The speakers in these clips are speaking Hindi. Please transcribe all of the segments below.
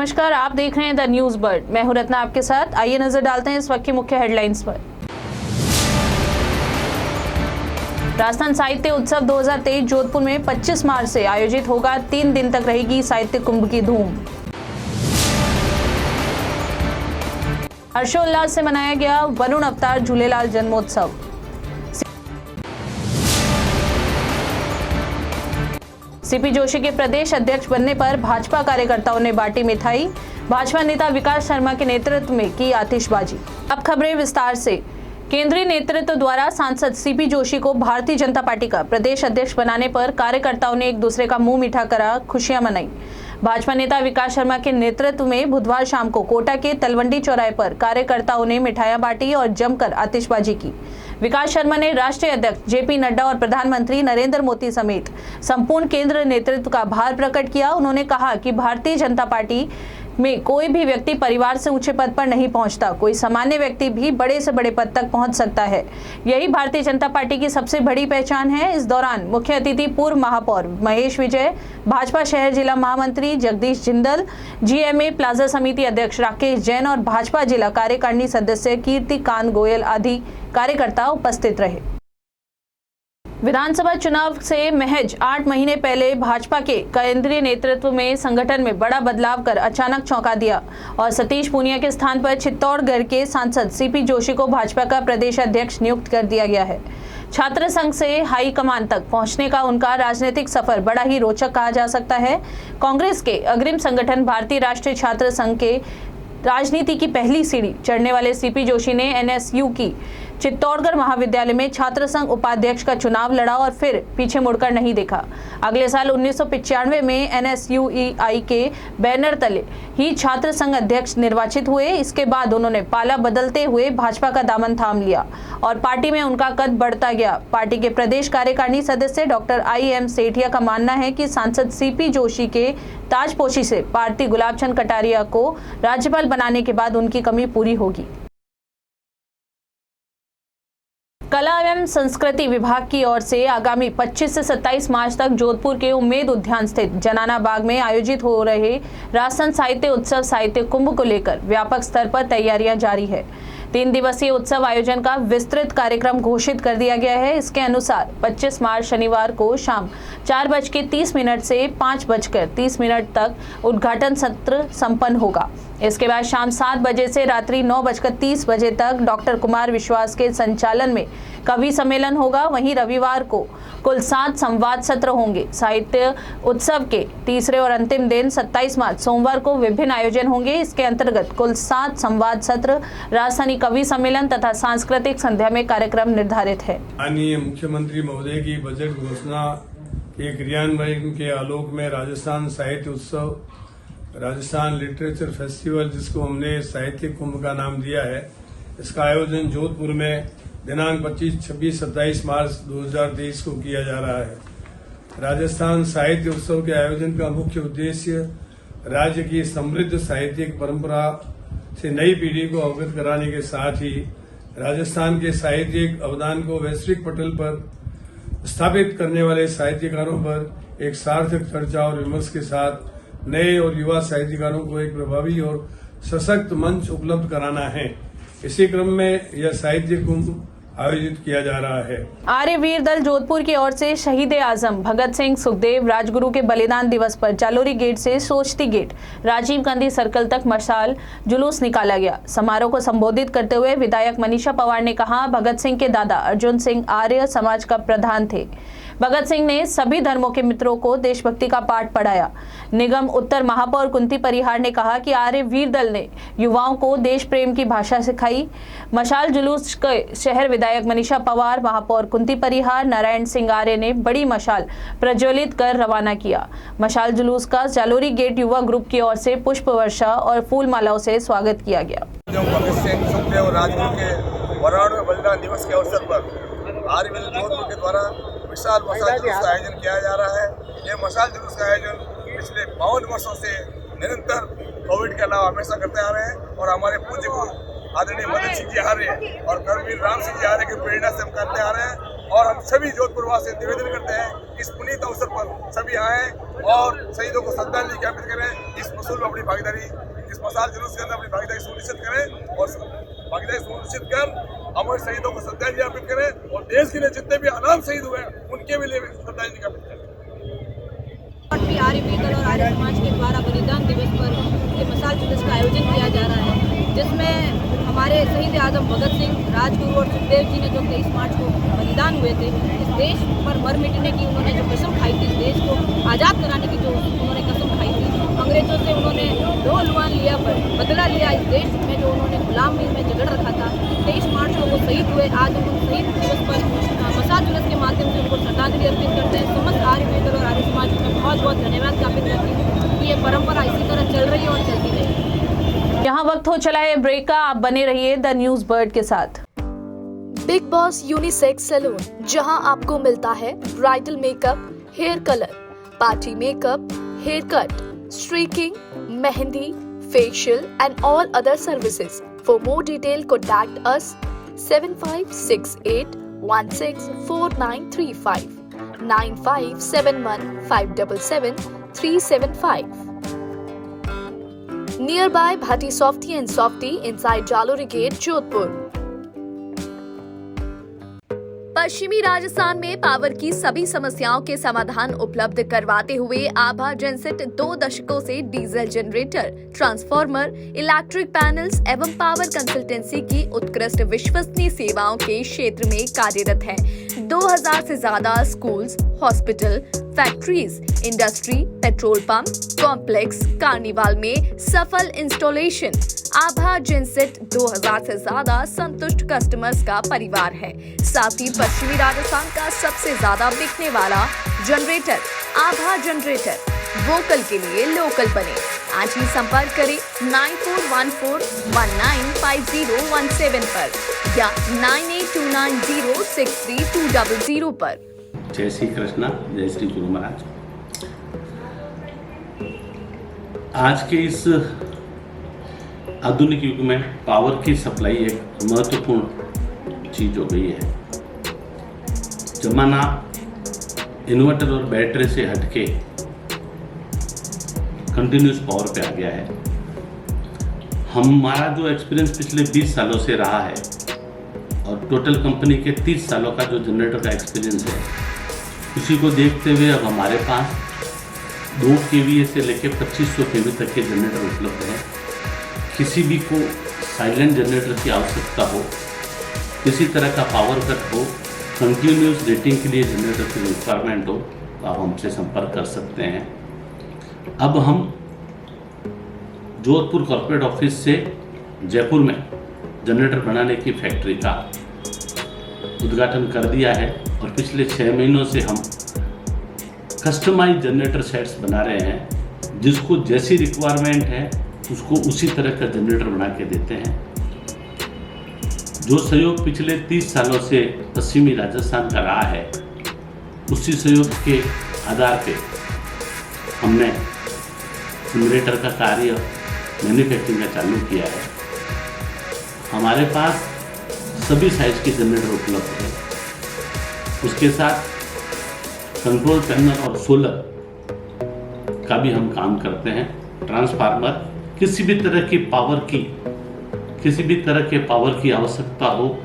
नमस्कार, आप देख रहे हैं द न्यूज बर्ड। मैं हूं रत्ना आपके साथ। आइए नजर डालते हैं इस वक्त की मुख्य हेडलाइंस पर। राजस्थान साहित्य उत्सव 2023 जोधपुर में 25 मार्च से आयोजित होगा। 3 दिन तक रहेगी साहित्य कुंभ की धूम। हर्षोल्लास से मनाया गया वरुण अवतार झूलेलाल जन्मोत्सव। सीपी जोशी के प्रदेश अध्यक्ष बनने पर भाजपा कार्यकर्ताओं ने बांटी मिठाई। भाजपा नेता विकास शर्मा के नेतृत्व में की आतिशबाजी। अब खबरें विस्तार से। केंद्रीय नेतृत्व द्वारा सांसद सीपी जोशी को भारतीय जनता पार्टी का प्रदेश अध्यक्ष बनाने पर कार्यकर्ताओं ने एक दूसरे का मुंह मीठा करा खुशियां मनाई। भाजपा नेता विकास शर्मा के नेतृत्व में बुधवार शाम को कोटा के तलवंडी चौराहे पर कार्यकर्ताओं ने मिठाइयां बांटी और जमकर आतिशबाजी की। विकास शर्मा ने राष्ट्रीय अध्यक्ष जेपी नड्डा और प्रधानमंत्री नरेंद्र मोदी समेत संपूर्ण केंद्र नेतृत्व का आभार प्रकट किया। उन्होंने कहा कि भारतीय जनता पार्टी में कोई भी व्यक्ति परिवार से ऊंचे पद पर नहीं पहुंचता। कोई सामान्य व्यक्ति भी बड़े से बड़े पद तक पहुंच सकता है। यही भारतीय जनता पार्टी की सबसे बड़ी पहचान है। इस दौरान मुख्य अतिथि पूर्व महापौर महेश विजय, भाजपा शहर जिला महामंत्री जगदीश जिंदल, जीएमए प्लाजा समिति अध्यक्ष राकेश जैन और भाजपा जिला कार्यकारिणी सदस्य कीर्ति कांत गोयल आदि कार्यकर्ता उपस्थित रहे। विधानसभा चुनाव से महज 8 महीने पहले भाजपा के केंद्रीय नेतृत्व में संगठन में बड़ा बदलाव कर अचानक चौंका दिया और सतीश पूनिया के स्थान पर चित्तौड़गढ़ के सांसद सीपी जोशी को भाजपा का प्रदेश अध्यक्ष नियुक्त कर दिया गया है। छात्र संघ से हाईकमान तक पहुंचने का उनका राजनीतिक सफर बड़ा ही रोचक कहा जा सकता है। कांग्रेस के अग्रिम संगठन भारतीय राष्ट्रीय छात्र संघ के राजनीति की पहली सीढ़ी चढ़ने वाले सीपी जोशी ने एनएसयू की चित्तौड़गढ़ महाविद्यालय में छात्र संघ उपाध्यक्ष का चुनाव लड़ा और फिर पीछे मुड़कर नहीं देखा। अगले साल 1995 में एनएसयूईआई के बैनर तले ही छात्र संघ अध्यक्ष निर्वाचित हुए। इसके बाद उन्होंने पाला बदलते हुए भाजपा का दामन थाम लिया और पार्टी में उनका कद बढ़ता गया। पार्टी के प्रदेश कार्यकारिणी सदस्य डॉक्टर आई.एम. सेठिया का मानना है कि सांसद सीपी जोशी के ताजपोशी से पार्टी गुलाब चंद कटारिया को राज्यपाल बनाने के बाद उनकी कमी पूरी होगी। कला एवं संस्कृति विभाग की ओर से आगामी 25 से 27 मार्च तक जोधपुर के उम्मेद उद्यान स्थित जनाना बाग में आयोजित हो रहे राजस्थान साहित्य उत्सव साहित्य कुंभ को लेकर व्यापक स्तर पर तैयारियां जारी है। 3 दिवसीय उत्सव आयोजन का विस्तृत कार्यक्रम घोषित कर दिया गया है। इसके अनुसार 25 मार्च शनिवार को शाम 4:30 से 5:30 तक उद्घाटन सत्र संपन्न होगा। इसके बाद शाम 7 बजे से रात्रि 9:30 बजे तक डॉक्टर कुमार विश्वास के संचालन में कवि सम्मेलन होगा। वहीं रविवार को कुल 7 संवाद सत्र होंगे। साहित्य उत्सव के तीसरे और अंतिम दिन 27 मार्च सोमवार को विभिन्न आयोजन होंगे। इसके अंतर्गत कुल 7 संवाद सत्र, राजधानी कवि सम्मेलन तथा सांस्कृतिक संध्या में कार्यक्रम निर्धारित है। माननीय मुख्यमंत्री महोदय की बजट घोषणा के क्रियान्वयन के आलोक में राजस्थान साहित्य उत्सव, राजस्थान लिटरेचर फेस्टिवल, जिसको हमने साहित्य कुंभ का नाम दिया है, इसका आयोजन जोधपुर में दिनांक 25, 26, 27 मार्च 2023 को किया जा रहा है। राजस्थान साहित्य उत्सव के आयोजन का मुख्य उद्देश्य राज्य की समृद्ध साहित्यिक परंपरा से नई पीढ़ी को अवगत कराने के साथ ही राजस्थान के साहित्यिक अवदान को वैश्विक पटल पर स्थापित करने वाले साहित्यकारों पर एक सार्थक चर्चा और विमर्श के साथ नए और युवा साहित्यकारों को एक प्रभावी और सशक्त मंच उपलब्ध कराना है। इसी क्रम में यह साहित्य कुंभ आयोजित किया जा रहा है। आर्य वीर दल जोधपुर की ओर से शहीद आजम भगत सिंह, सुखदेव, राजगुरु के बलिदान दिवस पर जालोरी गेट से सोचती गेट, राजीव गांधी सर्कल तक मशाल जुलूस निकाला गया। समारोह को संबोधित करते हुए विधायक मनीषा पवार ने कहा, भगत सिंह के दादा अर्जुन सिंह आर्य समाज का प्रधान थे। भगत सिंह ने सभी धर्मों के मित्रों को देशभक्ति का पाठ पढ़ाया। निगम उत्तर महापौर कुंती परिहार ने कहा कि आर्य वीर दल ने युवाओं को देश प्रेम की भाषा सिखाई। मशाल जुलूस के शहर विधायक मनीषा पवार, महापौर कुंती परिहार, नारायण सिंह आर्य ने बड़ी मशाल प्रज्वलित कर रवाना किया। मशाल जुलूस का जालोरी गेट युवा ग्रुप की ओर से पुष्प वर्षा और फूल मालाओं से स्वागत किया गया। भगत सिंह, सुखदेव और राजगुरु के वराणु बलिदान दिवस के अवसर पर आर्य वीर जोधपुर के द्वारा विशाल मशाल जुलूस का आयोजन किया जा रहा है। यह मशाल जुलूस का आयोजन पिछले 52 वर्षों से निरंतर कोविड के अलावा हमेशा करते आ रहे हैं और हमारे पूज्य गुरु आदरणीय मदन सिंह जी आर्य और कर्मवीर राम सिंह जी आर्य की प्रेरणा से हम करते आ रहे हैं। और हम सभी जोधपुर वासी निवेदन करते हैं इस पुनीत अवसर पर सभी आए और शहीदों को श्रद्धांजलि ज्ञापित करें। इस मसूल में अपनी भागीदारी, इस मसाल जुलूस के अंदर अपनी भागीदारी सुनिश्चित करें और भागीदारी सुनिश्चित कर अमर शहीदों को श्रद्धांजलि ज्ञापित करें और देश के लिए जितने भी अनाम शहीद हुए उनके भी लिए श्रद्धांजलि ज्ञापित करें। आर्य दल और आर्य समाज के द्वारा बलिदान दिवस पर ये मसाल जुलूस का आयोजन किया जा रहा है, जिसमें हमारे शहीद आजम भगत सिंह, राजगुरु और सुखदेव जी ने जो 23 मार्च को बलिदान हुए थे, इस देश पर मर मिटने की उन्होंने जो कसम खाई थी, इस देश को आज़ाद कराने की जो उन्होंने कसम खाई थी, अंग्रेजों से उन्होंने लोन लिया, बदला लिया, इस देश में जो उन्होंने गुलामी में जगड़ रखा था। 23 मार्च को वो शहीद हुए। आज हम उन शहीद दिवस पर मसाल जुलूस के माध्यम से उनको श्रद्धांजलि अर्पित करते हैं। समस्त आर्य दल और आर्य समाज को मैं बहुत बहुत धन्यवाद ज्ञापित करती हूँ कि ये परंपरा इसी तरह चल रही है और चलती रहेगी। यहाँ वक्त हो चला है ब्रेक का, आप बने रहिए द न्यूज बर्ड के साथ। बिग बॉस यूनिसेक्स सैलून, जहां आपको मिलता है bridal makeup, hair colour, party makeup, hair cut, streaking, mehndi, facial and all other services. For more detail, contact us 7568164935 9571577375. Nearby Bhatti Softy and Softy inside Jalori Gate, Jodhpur. पश्चिमी राजस्थान में पावर की सभी समस्याओं के समाधान उपलब्ध करवाते हुए आभा जेनसेट 2 दशकों से diesel generator, transformer, electric panels एवं पावर कंसल्टेंसी की उत्कृष्ट विश्वसनीय सेवाओं के क्षेत्र में कार्यरत है। 2000 से ज्यादा schools, hospital, factories, industry, petrol pump, complex, carnival में सफल इंस्टॉलेशन। आभा जेनसेट 2000 से ज्यादा संतुष्ट कस्टमर्स का परिवार है। साथ ही पश्चिमी राजस्थान का सबसे ज्यादा बिकने वाला जनरेटर आभा जनरेटर। वोकल के लिए लोकल बने। आज ही संपर्क करें 9414195017 पर या 9829063200 पर। जय श्री कृष्णा, जय श्री गुरु महाराज। आज के इस आधुनिक युग में पावर की सप्लाई एक महत्वपूर्ण चीज हो गई है। जमाना इन्वर्टर और बैटरी से हटके कंटिन्यूस पावर पे आ गया है। हमारा जो एक्सपीरियंस पिछले 20 सालों से रहा है और टोटल कंपनी के 30 सालों का जो जनरेटर का एक्सपीरियंस है, उसी को देखते हुए अब हमारे पास 2 kVA से लेकर 2500 kV तक के जनरेटर उपलब्ध हैं। किसी भी को साइलेंट जनरेटर की आवश्यकता हो, किसी तरह का पावर कट हो, कंटिन्यूस रेटिंग के लिए जनरेटर की रिक्वायरमेंट हो, तो आप हमसे संपर्क कर सकते हैं। अब हम जोधपुर कॉर्पोरेट ऑफिस से जयपुर में जनरेटर बनाने की फैक्ट्री का उद्घाटन कर दिया है और पिछले 6 महीनों से हम कस्टमाइज जनरेटर सेट्स बना रहे हैं। जिसको जैसी रिक्वायरमेंट है उसको उसी तरह का जनरेटर बना के देते हैं। जो सहयोग पिछले 30 सालों से पश्चिमी राजस्थान का रहा है, उसी सहयोग के आधार पे हमने जनरेटर का कार्य मैन्युफैक्चरिंग का चालू किया है। हमारे पास सभी साइज के जनरेटर उपलब्ध है। उसके साथ कंट्रोल पैनल और सोलर का भी हम काम करते हैं। ट्रांसफार्मर, किसी भी तरह की पावर की आवश्यकता हो,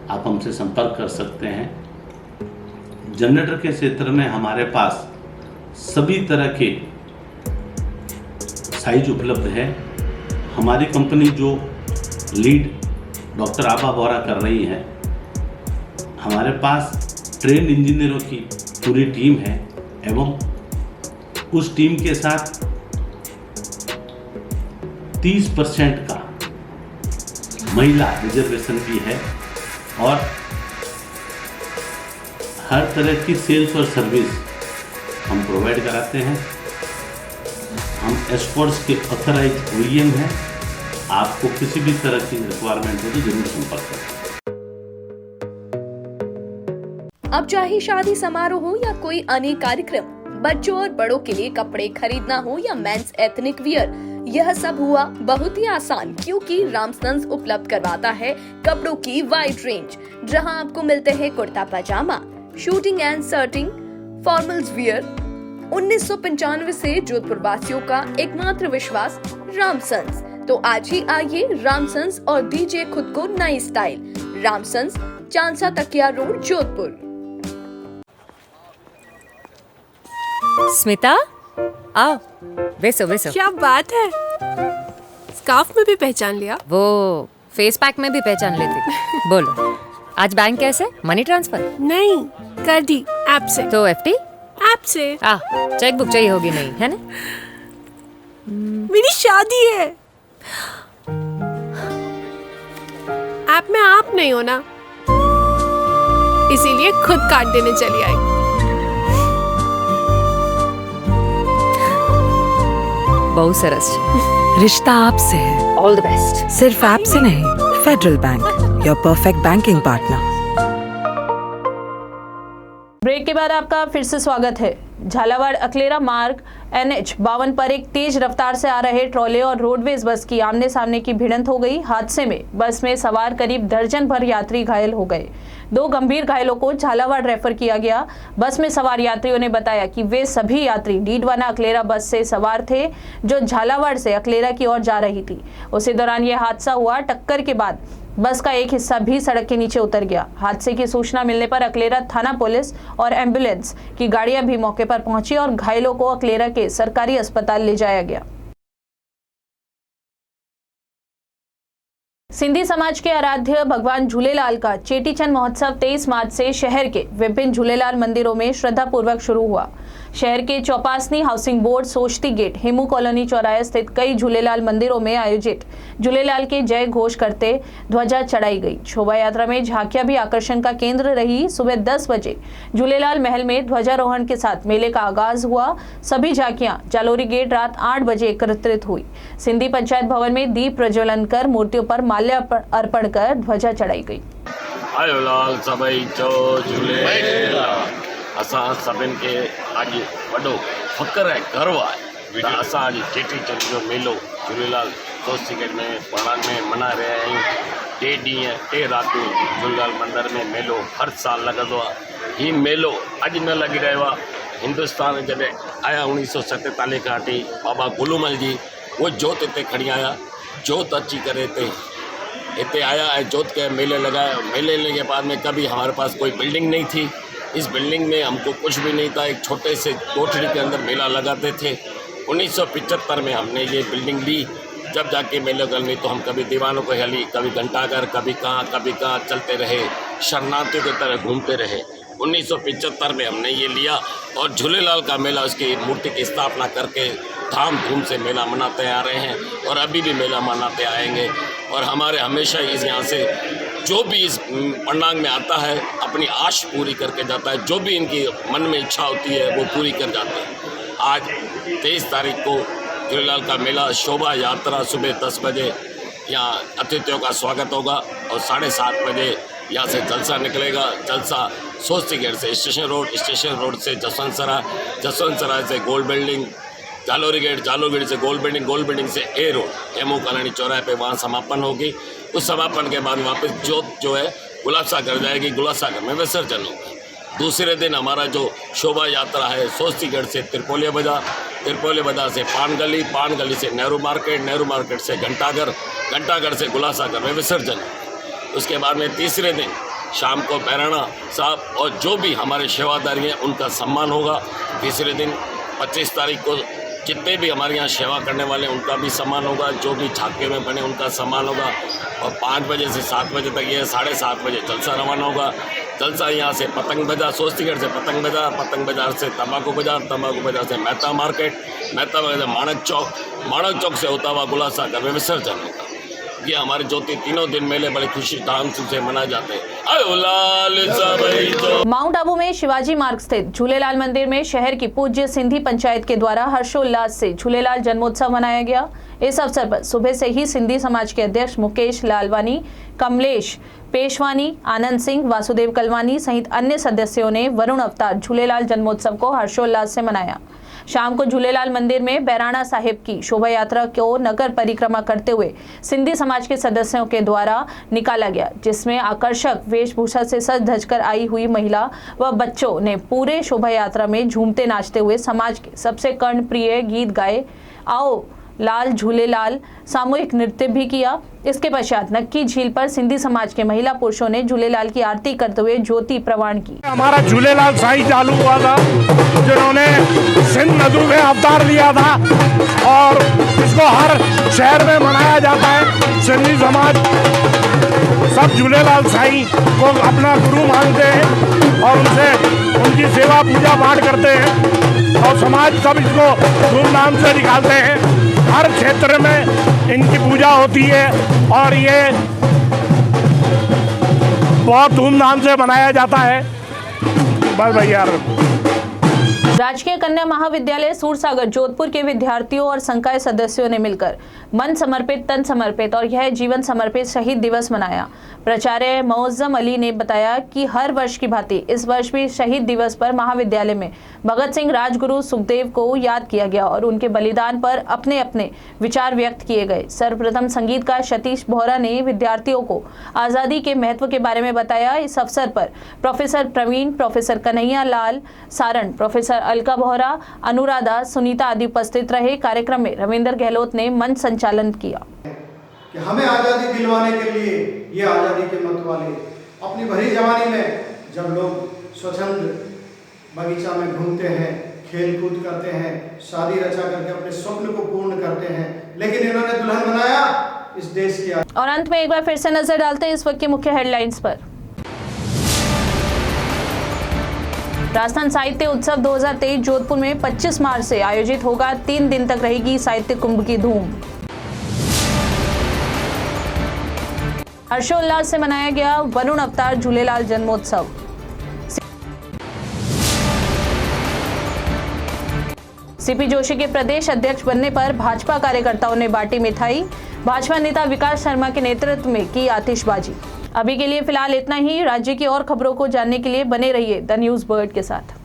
आप हमसे संपर्क कर सकते हैं। जनरेटर के क्षेत्र में हमारे पास सभी तरह के साइज उपलब्ध है। हमारी कंपनी जो लीड डॉक्टर आभा बोरा कर रही है, हमारे पास ट्रेन इंजीनियरों की पूरी टीम है एवं उस टीम के साथ 30% का महिला रिजर्वेशन भी है और हर तरह की सेल्स और सर्विस हम प्रोवाइड कराते हैं। हम एस्कॉर्ट्स के ऑथराइज OEM हैं। आपको किसी भी तरह की रिक्वायरमेंट हो तो जरूर संपर्क करें। अब चाहे शादी समारोह हो या कोई अन्य कार्यक्रम, बच्चों और बड़ों के लिए कपड़े खरीदना हो या मेंस एथनिक वियर, यह सब हुआ बहुत ही आसान, क्योंकि रामसन्स उपलब्ध करवाता है कपड़ों की वाइड रेंज, जहां आपको मिलते हैं kurta pyjama, shooting and shirting, formals wear, 1995 से जोधपुर वासियों का एकमात्र विश्वास रामसंस। तो आज ही आइए रामसंस और दीजिए खुद को नई स्टाइल। रामसंस, चांसा तकिया रोड, जोधपुर। स्मिता, आओ, बेसो बेसो। क्या बात है, स्कार्फ में भी पहचान लिया। वो फेस पैक में भी पहचान लेती। बोलो, आज बैंक कैसे? Money transfer? नहीं, कर दी ऐप से। तो एफडी? ऐप से। चेक बुक चाहिए होगी नहीं, है ना? मेरी शादी है। ऐप में आप नहीं हो ना, इसीलिए खुद कार्ड देने चली आई। बहुत सरस। रिश्ता आपसे है। All the best. सिर्फ ऐप से नहीं, Federal Bank, your perfect banking partner. Break के बाद आपका फिर से स्वागत है। झालावाड़ अकलेरा मार्ग NH 52 पर एक तेज रफ्तार से आ रहे ट्रॉले और रोडवेज बस की आमने सामने की भिड़ंत हो गई। हादसे में बस में सवार करीब दर्जन भर यात्री घायल हो गए। 2 गंभीर घायलों को झालावाड़ रेफर किया गया। बस में सवार यात्रियों ने बताया कि वे सभी यात्री डीडवाना अकलेरा बस से सवार थे जो झालावाड़ से अकलेरा की ओर जा रही थी। उसी दौरान यह हादसा हुआ। टक्कर के बाद बस का एक हिस्सा भी सड़क के नीचे उतर गया। हादसे की सूचना मिलने पर अकलेरा थाना पुलिस और एम्बुलेंस की गाड़ियां भी मौके पर पहुंची और घायलों को अकलेरा के सरकारी अस्पताल ले जाया गया। सिंधी समाज के आराध्य भगवान झूलेलाल का चेटीचंद महोत्सव 23 मार्च से शहर के विभिन्न झूलेलाल मंदिरों में श्रद्धापूर्वक शुरू हुआ। शहर के चौपासनी हाउसिंग बोर्ड, सोचती गेट, हेमू कॉलोनी चौराहे स्थित कई झूलेलाल मंदिरों में आयोजित झूलेलाल के जय घोष करते ध्वजा चढ़ाई गई। शोभा यात्रा में झांकियां भी आकर्षण का केंद्र रही। सुबह 10 बजे झूलेलाल महल में ध्वजारोहण के साथ मेले का आगाज हुआ। सभी झांकियां जालोरी गेट रात 8 बजे एकत्रित हुई। सिंधी पंचायत भवन में दीप प्रज्वलन कर मूर्तियों पर माल्य अर्पण कर ध्वजा चढ़ाई गई। आयो लाल सभई चो झूलेलाल। असां सभिनि खे अॼु वॾो फ़ख़्रु ऐं गर्व आहे त असां अॼु चेटीचंड जो मेलो झूलेलाल सोसाइटी में पढ़ण में मना रहिया आहियूं। 2 ॾींहं 2 रातियूं झूलेलाल मंदर में मेलो हर साल लॻंदो आहे। हीउ मेलो अॼु न लॻी रहियो आहे। हिंदुस्तान जॾहिं आया 1947 खां वठी बाबा गुलूमल जी उहो जोत हिते खणी आया। जोत अची करे हिते आया ऐं जोत के मेले लगाया। मेले के बाद में कभी हमारे पास कोई बिल्डिंग नहीं थी। इस बिल्डिंग में हमको कुछ भी नहीं था। एक छोटे से कोठरी के अंदर मेला लगाते थे। 1975 में हमने ये बिल्डिंग ली। जब जाके मेले करनी तो हम कभी दीवानों को हली, कभी घंटाघर, कभी कहाँ चलते रहे, शरणार्थियों की तरह घूमते रहे। 1975 में हमने ये लिया और झूलेलाल का मेला, उसकी मूर्ति की स्थापना करके धाम धूम से मेला मनाते आ रहे हैं और अभी भी मेला मनाते आएंगे। और हमारे हमेशा इस यहाँ से जो भी इस पंडांग में आता है अपनी आश पूरी करके जाता है। जो भी इनकी मन में इच्छा होती है वो पूरी कर जाते हैं। आज 23 तारीख को झूलेलाल का मेला शोभा यात्रा सुबह 10 बजे यहाँ अतिथियों का स्वागत होगा और 7:30 बजे यहाँ से जलसा निकलेगा। जलसा सोचती गेट से स्टेशन रोड से जसवंत सराय से गोल्ड बिल्डिंग, जालोरी गेट से गोल्ड बिल्डिंग से ए रोड, हेमू कॉलोनी चौराहे पे वहाँ समापन होगी। उस समापन के बाद वापस जोत जो है गुलाब सागर जाएगी, गुलाब सागर में विसर्जन होगा। दूसरे दिन हमारा जो शोभा यात्रा है सोचती गेट से त्रिपोलिया बाजार से पान गली से नेहरू मार्केट से घंटाघर से गुलाब सागर में विसर्जन। उसके बाद में तीसरे दिन शाम को पैराना साहब और जो भी हमारे सेवादारी हैं उनका सम्मान होगा। तीसरे दिन 25 तारीख को जितने भी हमारे यहाँ सेवा करने वाले उनका भी सम्मान होगा। जो भी झांके में बने उनका सम्मान होगा। और 5 बजे से 7 बजे तक ये 7:30 बजे जलसा रवाना होगा। जलसा यहाँ से पतंग बाजार, सोचतीगढ़ से पतंग बाजार से तंबाकू बाजार से मेहता बाजार माणक चौक से होता हुआ गुलाब सागर में विसर्जन होगा। ये हमारे ज्योति तीनों दिन मेले बड़े खुशी धाम से मनाए जाते हैं। माउंट आबू में शिवाजी मार्ग स्थित झूलेलाल मंदिर में शहर की पूज्य सिंधी पंचायत के द्वारा हर्षोल्लास से झूलेलाल जन्मोत्सव मनाया गया। इस अवसर पर सुबह से ही सिंधी समाज के अध्यक्ष मुकेश लालवानी, कमलेश पेशवानी, आनंद सिंह, वासुदेव कलवानी सहित अन्य सदस्यों ने वरुण अवतार झूलेलाल जन्मोत्सव को हर्षोल्लास से मनाया। शाम को झूलेलाल मंदिर में बैराणा साहिब की शोभा यात्रा को नगर परिक्रमा करते हुए सिंधी समाज के सदस्यों के द्वारा निकाला गया, जिसमें आकर्षक वेशभूषा से सज धजकर आई हुई महिला व बच्चों ने पूरे शोभा यात्रा में झूमते नाचते हुए समाज के सबसे कर्णप्रिय गीत गाए। आओ लाल झूलेलाल सामूहिक नृत्य भी किया। इसके पश्चात नक्की झील पर सिंधी समाज के महिला पुरुषों ने झूलेलाल की आरती करते हुए ज्योति प्रवान की। हमारा झूलेलाल साईं चालू हुआ था, जिन्होंने सिंध नदी में अवतार लिया था और इसको हर शहर में मनाया जाता है। सिंधी समाज सब झूलेलाल साईं को अपना गुरु मानते हैं और उनसे उनकी सेवा पूजा पाठ करते हैं और समाज सब इसको धूमधाम से निकालते हैं। हर क्षेत्र में इनकी पूजा होती है और ये बहुत धूमधाम से मनाया जाता है। बस भैया। राजकीय कन्या महाविद्यालय सूरसागर जोधपुर के विद्यार्थियों और संकाय सदस्यों ने मिलकर मन समर्पित तन समर्पित और यह जीवन समर्पित शहीद दिवस मनाया। प्राचार्य मोअज्जम अली ने बताया कि हर वर्ष की भांति इस वर्ष भी शहीद दिवस पर महाविद्यालय में भगत सिंह, राजगुरु, सुखदेव को याद किया गया और उनके बलिदान पर अपने अपने विचार व्यक्त किए गए। सर्वप्रथम संगीतकार सतीश बोहरा ने विद्यार्थियों को आज़ादी के महत्व के बारे में बताया। इस अवसर पर professor Praveen, professor Kanhaiya Lal Saran, professor Alka Bohra, Anuradha, Sunita आदि उपस्थित रहे। कार्यक्रम में रविंद्र गहलोत ने मंच संचालन किया। कि हमें आज़ादी दिलवाने के लिए ये आज़ादी के मत वाले अपनी भरी जवानी में जब लोग स्वतंत्र बगीचा में घूमते हैं, खेल कूद करते हैं, शादी रचा करके अपने स्वप्न को पूर्ण करते हैं, लेकिन इन्होंने दुल्हन बनाया इस देश की। और अंत में एक बार फिर से नजर डालते हैं इस वक्त की मुख्य हेडलाइंस पर। राजस्थान साहित्य उत्सव 2023 जोधपुर में 25 मार्च से आयोजित होगा। 3 दिन तक रहेगी साहित्य कुंभ की धूम। हर्षोल्लास से मनाया गया वरुण अवतार झूलेलाल जन्मोत्सव। सीपी जोशी के प्रदेश अध्यक्ष बनने पर भाजपा कार्यकर्ताओं ने बांटी मिठाई। भाजपा नेता विकास शर्मा के नेतृत्व में की आतिशबाजी। अभी के लिए फिलहाल इतना ही। राज्य की और खबरों को जानने के लिए बने रहिए द न्यूज़ बर्ड के साथ।